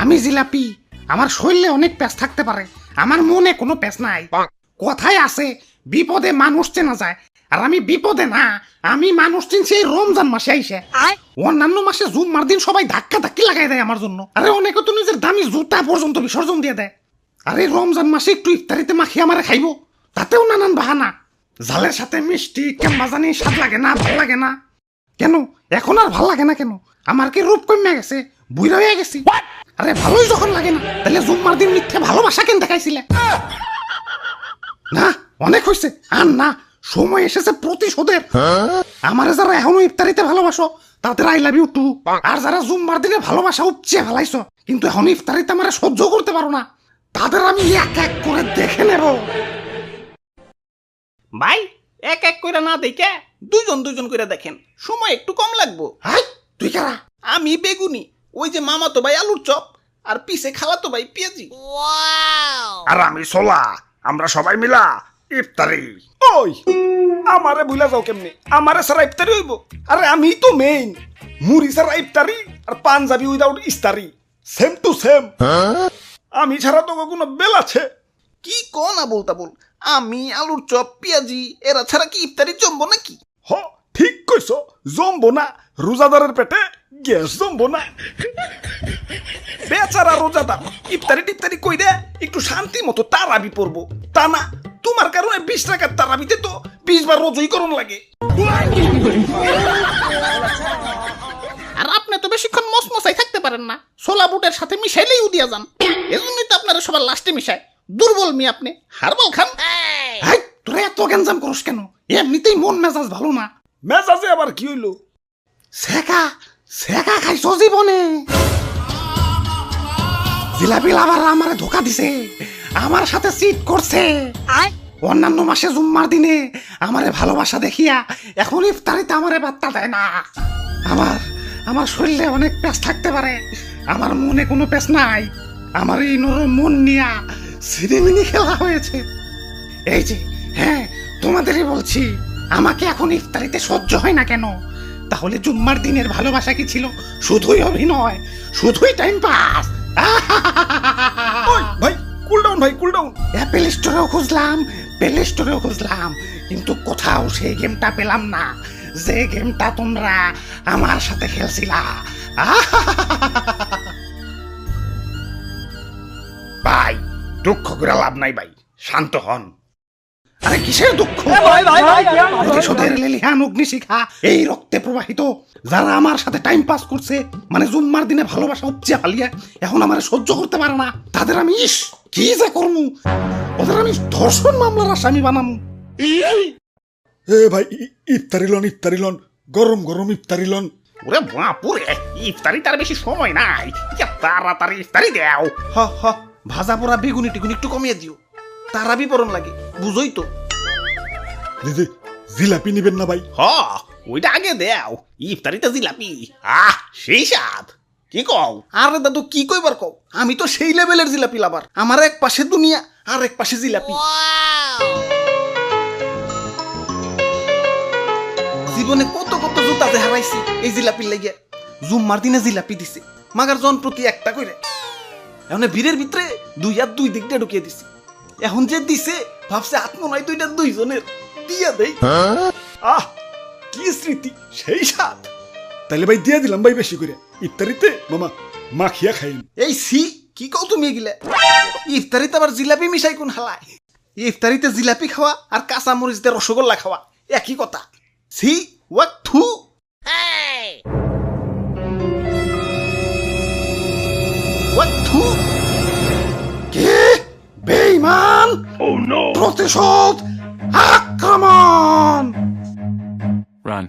আমি জিলাপি, আমার শরীরে অনেক প্যাঁচ থাকতে পারে, আমার মনে কোনো প্যাঁচ নাই। কথায় আছে বিপদে মানুষ চেনা যায়, আর আমি বিপদে না, আমি মানুষ চিনছি এই রমজান মাসে আইসে। অন্যান্য মাসে জুম্মার দিন সবাই ধাক্কা ধাক্কি লাগাই দেয় আমার জন্য, আরে অনেকে তো নিজের দামি জুতা পর্যন্ত বিসর্জন দিয়ে দেয়। আরে রমজান মাসে একটু ইফতারিতে মাখি আমারে খাইবো, তাতেও নানান বাহানা। জালের সাথে মিষ্টি কেমবা জানি স্বাদ লাগে না, ভাল লাগে না কেন? এখন আর ভাল লাগে না কেন? আমার কি রূপ কমে গেছে, বুইরা হয়ে গেছি? আরে ভালোই যখন লাগে না, তাহলে জুম্মার দিন মিথ্যে ভালোবাসা কেন দেখাইছিলে? না, অনেক হয়েছে, আর না, সময় এসেছে প্রতিশোধের। আমারে যারা এখনো ইফতারিতে ভালোবাসো তাদের আই লাভ ইউ টু, আর যারা জুম্মার দিনে ভালোবাসা উপচে ফেলাইছো কিন্তু এখন ইফতারিতে আমারে সহ্য করতে পারো না, তাদের আমি এক এক করে দেখে নেব। ভাই, এক এক করে না দেখে দুইজন দুইজন করে দেখেন, সময় একটু কম লাগবো। হাই, তুই কারা? আমি বেগুনি, ওই যে মামাতো ভাই আলুর চপ, আর পিছে খালাতো ভাই পেঁয়াজি। আর আমি সোলা, আমরা সবাই মিলা ইফতারি। ওই আমারে ভুলা যাও কেমনে? আমারে সারা ইফতারি হইব? আরে আমি তো মেইন, মুড়ি সারা ইফতারি আর পাঞ্জাবি উইদাউট ইস্তারি, সেম টু সেম। আমি ছাড়া তো কোনো বেল আছে? কি কোন আবল তাবল, আমি আলুর চপ পেঁয়াজি এরা ছাড়া কি ইফতারি জমবো নাকি? হ, ঠিক কইছো, জমবো না। রোজাদারের পেটে গ্যাস জমবো না। বেচারা রোজাদার ইফতারি টিফতারি কইরে একটু শান্তি মতো তারাবি পড়বো, তা না, তোমার কারণে 20 টাকার তারাবিতে তো 20 বার রোজই করণ লাগে। আর আপনি তো বেশিক্ষণ মসমসাই থাকতে পারেন না, ছোলা বুটের সাথে মিশাইলেই উদিয়া যান। এজন্যই তো আপনারা সবার লাস্টে মিশায়। দুর্বল মি আপনি, হারবাল খান। হাই, তোরা এত গ্যাঞ্জাম করস কেন? এমনিতেই মন মেজাজ ভালো না। মেজাজে আবার কি হইলো? সেকা সেকা খাইছো জীবনে? জিলাপি লাভার আমারে ধোকা দিছে, আমার সাথে চিট করছে। অন্যান্য মাসে জুম্মার দিনে আমারে ভালোবাসা দেখিয়া এখন ইফতারিতে আমারে বার্তা দেয় না। আমার আমার শরীরে অনেক প্যাঁচ থাকতে পারে, আমার মনে কোনো প্যাঁচ নাই। আমার এই নরম মন নিয়া সিনেমিনি খেলা হয়েছে। এই যে, হ্যাঁ, তোমাদেরই বলছি, আমাকে এখন ইফতারিতে সহ্য হয় না কেন? তাহলে জুম্মার দিনের ভালোবাসা কি ছিল শুধুই অভিনয়, শুধুই টাইম পাস? ওই ভাই, কুল ডাউন ভাই, কুল ডাউন। অ্যাপেল স্টোরেও খুঁজলাম, প্লে স্টোরেও খুঁজলাম, কিন্তু কোথাও সেই গেমটা পেলাম না, যে গেমটা তোমরা আমার সাথে খেলছিলা। ভাই, দুঃখ করে লাভ নাই ভাই, শান্ত হন। আরে কিসের দুঃখ? প্রতিশোধের লেলিহান অগ্নিশিখা এই রক্তে প্রবাহিত। যারা আমার সাথে টাইম পাস করছে, মানে জুম্মার দিনে ভালোবাসা উপচে ফালিয়া এখন আমার সহ্য করতে পারে না, তাদের আমি কি যে করমু, ওদের আমি ধর্ষণ মামলার আসামি বানামু। এ ভাই, ইফতারি লন, ইফতারি লন, গরম গরম ইফতারি লন। ওরে বাপুরে, ইফতারি তার বেশি সময় নাই, তাড়াতাড়ি ইফতারি দেও। হ হ, ভাজা পোড়া বেগুনি টিগুনি একটু কমিয়ে দিও, তারাবি পরন লাগে, বুঝোই তো। দিদি, জিলাপি নিবেন না ভাই? হ, ওইটা আগে দেও, ইফতারিতে জিলাপি, সেই স্বাদ। কি কও? আরে দাদু, কি কইবার কও? আমি তো সেই লেভেলের জিলাপি লাভার, আমার এক পাশে দুনিয়া আর এক পাশে জিলাপি। জীবনে কত কত জুতাতে হারাইছি এই জিলাপির লাগিয়া। জুম্মার দিনে জিলাপি দিছে, মাগার জন প্রতি একটা কইরে। এখন ভিড়ের ভিতরে 2 হাত 2 দিক দিয়ে ঢুকিয়ে দিছি। এখন যে দিছে ভাবছে আত্ম নয় দুইটা দুইজনের, দিয়া দেই। আহ, কি স্মৃতি, সেই স্বাদ। তাইলে ভাই দিয়ে দিলাম ভাই বেশি করে, ইফতারিতে মামা মাখিয়া খাইন। এই সি, কি কও তুমি এগুলা? ইফতারিতে আবার জিলাপি মিশাই কোন হালায়? ইফতারিতে জিলাপি খাওয়া আর কাঁচা মরিচ দিয়ে রসগোল্লা খাওয়া একই কথা। সি, ওয়াক থু। ওয়াক থু। কে? বেঈমান! প্রতিশোধ, আক্রমণ! Run.